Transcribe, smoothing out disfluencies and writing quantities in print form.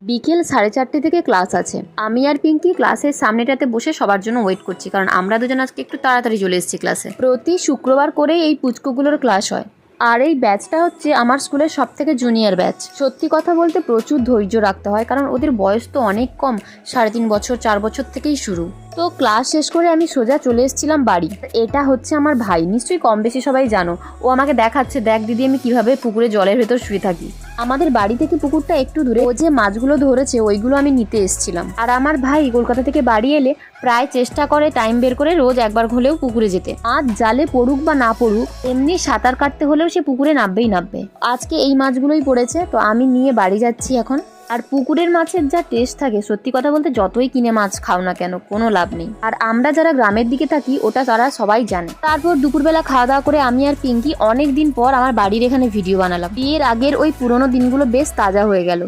বিকেল 4:30 থেকে ক্লাস আছে। আমি আর পিঙ্কি ক্লাসের সামনেটাতে বসে সবার জন্য ওয়েট করছি, কারণ আমরা দুজন আজকে একটু তাড়াতাড়ি চলে এসেছি ক্লাসে। প্রতি শুক্রবার করেই এই পুচকুগুলোর ক্লাস হয়। আর এই ব্যাচটা হচ্ছে আমার স্কুলের সব থেকে জুনিয়র ব্যাচ। সত্যি কথা বলতে প্রচুর ধৈর্য রাখতে হয়, কারণ ওদের বয়স তো অনেক কম, 3.5 বছর 4 বছর থেকেই শুরু। তো ক্লাস শেষ করে আমি সোজা চলে এসেছিলাম বাড়ি। এটা হচ্ছে আমার ভাই, নিশ্চয়ই কম বেশি সবাই জানো। ও আমাকে দেখাচ্ছে, দেখ দিদি আমি কিভাবে পুকুরে জলের ভেতর শুয়ে থাকি। আমাদের বাড়ি থেকে পুকুরটা একটু দূরে। ও যে মাছগুলো ধরেছে ওইগুলো আমি নিতে এসেছিলাম। আর আমার ভাই কলকাতা থেকে বাড়ি এলে প্রায় চেষ্টা করে টাইম বের করে রোজ একবার হলেও পুকুরে যেতে। আজ জালে পড়ুক বা না পড়ুক, এমনি সাঁতার কাটতে হলেও সে পুকুরে নামবে। আজকে এই মাছগুলোই পড়েছে, তো আমি নিয়ে বাড়ি যাচ্ছি এখন। আর পুকুরের মাছের যা টেস্ট থাকে, সত্যি কথা বলতে যতই কিনে মাছ খাও না কেন কোনো লাভ নেই। আর আমরা যারা গ্রামের দিকে থাকি ওটা তারা সবাই জানে। তারপর দুপুরবেলা খাওয়া দাওয়া করে আমি আর পিঙ্কি অনেক দিন পর আমার বাড়ির এখানে ভিডিও বানালাম। বিয়ের আগের ওই পুরোনো দিনগুলো বেশ তাজা হয়ে গেল।